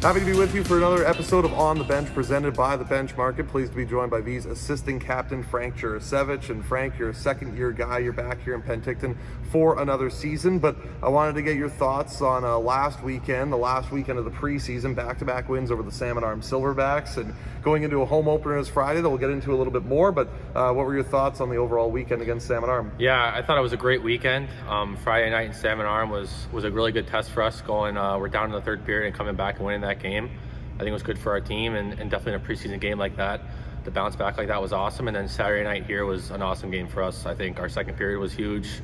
Happy to be with you for another episode of On the Bench presented by The Bench Market. Pleased to be joined by Vees assistant captain Frank Djurasevic. And Frank, you're a second-year guy. You're back here in Penticton for another season. But I wanted to get your thoughts on last weekend, the last weekend of the preseason, back-to-back wins over the Salmon Arm Silverbacks, and going into a home opener this Friday that we'll get into a little bit more. But what were your thoughts on the overall weekend against Salmon Arm? Yeah, I thought it was a great weekend. Friday night in Salmon Arm was a really good test for us. We're down in the third period and coming back and winning that game. I think it was good for our team, and definitely in a preseason game like that, to bounce back like that was awesome. And then Saturday night here was an awesome game for us. I think our second period was huge.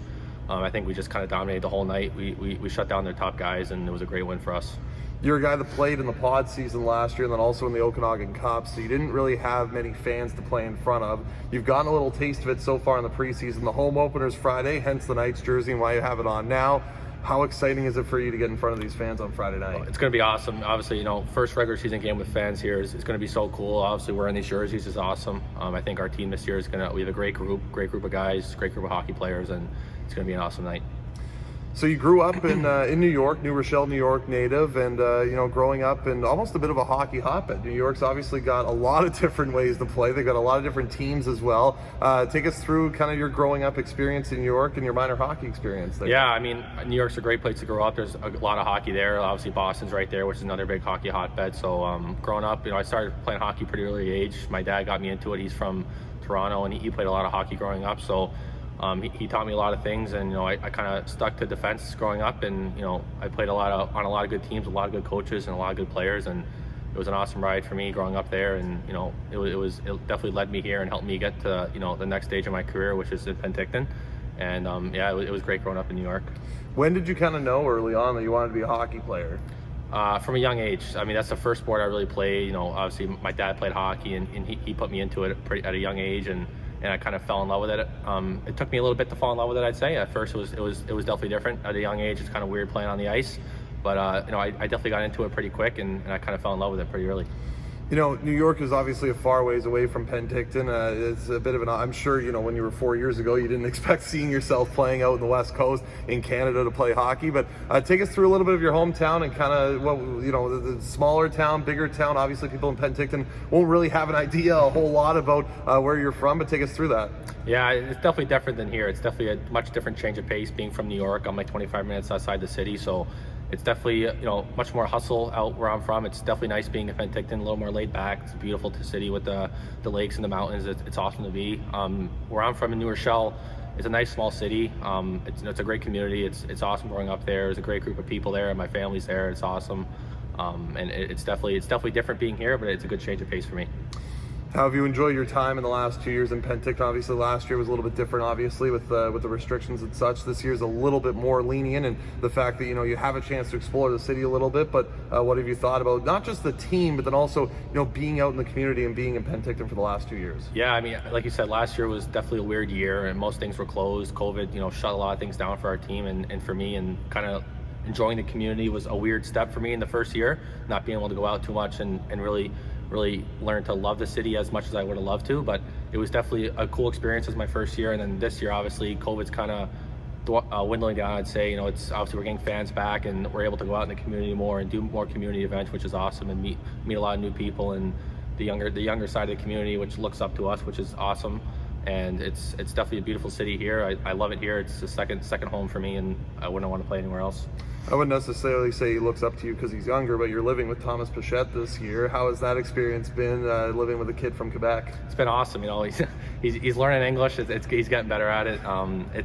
I think we just kind of dominated the whole night. We shut down their top guys, and it was a great win for us. You're a guy that played in the pod season last year and then also in the Okanagan Cup, so you didn't really have many fans to play in front of. You've gotten a little taste of it so far in the preseason. The home opener's Friday, hence the Knights jersey and why you have it on now. How exciting is it for you to get in front of these fans on Friday night? It's going to be awesome. Obviously, first regular season game with fans here is going to be so cool. Obviously, wearing these jerseys is awesome. I think our team this year we have a great group of guys, great group of hockey players, and it's going to be an awesome night. So you grew up in New York, New Rochelle, New York native, and growing up in almost a bit of a hockey hotbed. New York's obviously got a lot of different ways to play. They've got a lot of different teams as well. Take us through kind of your growing up experience in New York and your minor hockey experience there. Yeah, I mean, New York's a great place to grow up. There's a lot of hockey there. Obviously, Boston's right there, which is another big hockey hotbed. So growing up, I started playing hockey pretty early age. My dad got me into it. He's from Toronto, and he played a lot of hockey growing up. So he taught me a lot of things, and I kind of stuck to defense growing up, and I played on a lot of good teams, a lot of good coaches, and a lot of good players, and it was an awesome ride for me growing up there. And it definitely led me here and helped me get to the next stage of my career, which is in Penticton. And it was great growing up in New York. When did you kind of know early on that you wanted to be a hockey player? From a young age. I mean, that's the first sport I really played. Obviously my dad played hockey, and he put me into it at a young age, and I kind of fell in love with it. It took me a little bit to fall in love with it, I'd say. At first, it was definitely different. At a young age, it's kind of weird playing on the ice. But, I definitely got into it pretty quick, and I kind of fell in love with it pretty early. New York is obviously a far ways away from Penticton. It's a bit of I'm sure, when you were 4 years ago, you didn't expect seeing yourself playing out in the West Coast in Canada to play hockey. But take us through a little bit of your hometown and kind of the smaller town, bigger town. Obviously, people in Penticton won't really have an idea a whole lot about where you're from, but take us through that. Yeah, it's definitely different than here. It's definitely a much different change of pace being from New York. I'm like 25 minutes outside the city, so it's definitely much more hustle out where I'm from. It's definitely nice being in Penticton, a little more laid back. It's a beautiful city with the lakes and the mountains. It's awesome to be. Where I'm from in New Rochelle, it's a nice small city. It's a great community. It's awesome growing up there. There's a great group of people there, and my family's there. It's awesome, and it's definitely different being here, but it's a good change of pace for me. How have you enjoyed your time in the last 2 years in Penticton? Obviously, last year was a little bit different, obviously, with the restrictions and such. This year's a little bit more lenient, and the fact that, you have a chance to explore the city a little bit. But what have you thought about not just the team, but then also, being out in the community and being in Penticton for the last 2 years? Yeah, I mean, like you said, last year was definitely a weird year, and most things were closed. COVID, shut a lot of things down for our team and for me, and kind of enjoying the community was a weird step for me in the first year, not being able to go out too much and really learn to love the city as much as I would have loved to. But it was definitely a cool experience as my first year. And then this year, obviously, COVID's kind of dwindling down, I'd say. It's obviously we're getting fans back, and we're able to go out in the community more and do more community events, which is awesome, and meet a lot of new people, and the younger side of the community, which looks up to us, which is awesome. And it's definitely a beautiful city here. I love it here. It's the second home for me, and I wouldn't want to play anywhere else. I wouldn't necessarily say he looks up to you because he's younger, but you're living with Thomas Pichette this year. How has that experience been, living with a kid from Quebec? It's been awesome. He's learning English. He's getting better at it.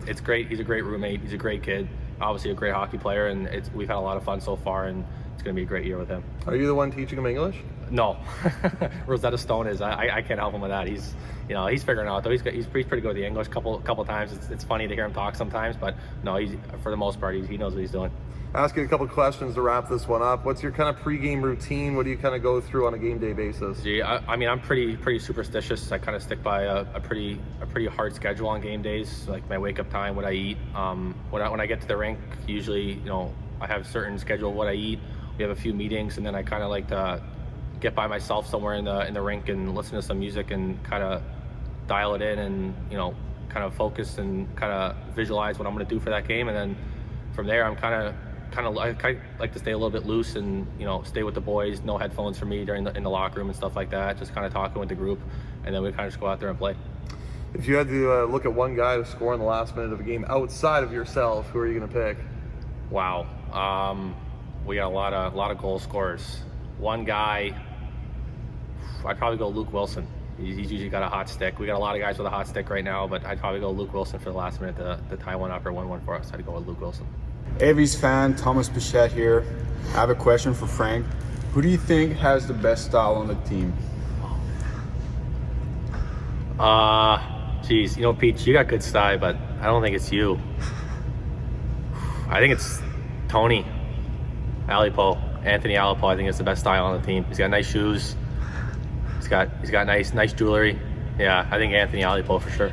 It's great. He's a great roommate. He's a great kid. Obviously a great hockey player, and we've had a lot of fun so far, and it's going to be a great year with him. Are you the one teaching him English? No, Rosetta Stone is. I can't help him with that. He's figuring it out though. He's pretty good with the English. Couple times. It's funny to hear him talk sometimes, but no, for the most part he knows what he's doing. Ask you a couple questions to wrap this one up. What's your kind of pregame routine? What do you kind of go through on a game day basis? I mean, I'm pretty superstitious. I kind of stick by a pretty hard schedule on game days, like my wake up time, what I eat. When I get to the rink, usually I have a certain schedule of what I eat. We have a few meetings, and then I kind of like to get by myself somewhere in the rink and listen to some music and kind of dial it in, and kind of focus and kind of visualize what I'm going to do for that game. And then from there, I'm kind of I kind of like to stay a little bit loose and, you know, stay with the boys. No headphones for me in the locker room and stuff like that. Just kind of talking with the group, and then we kind of just go out there and play. If you had to look at one guy to score in the last minute of a game outside of yourself, who are you going to pick? Wow, we got a lot of goal scorers. One guy, I'd probably go Luke Wilson. He's usually got a hot stick. We got a lot of guys with a hot stick right now, but I'd probably go Luke Wilson for the last minute to tie one up or 1-1 for us. I'd go with Luke Wilson. Vees fan, Thomas Bichette here. I have a question for Frank. Who do you think has the best style on the team? Geez, you know, Pete, you got good style, but I don't think it's you. I think it's Tony Alipo, Anthony Alipo. I think it's the best style on the team. He's got nice shoes. He's got nice jewelry. Yeah, I think Anthony Alipo for sure.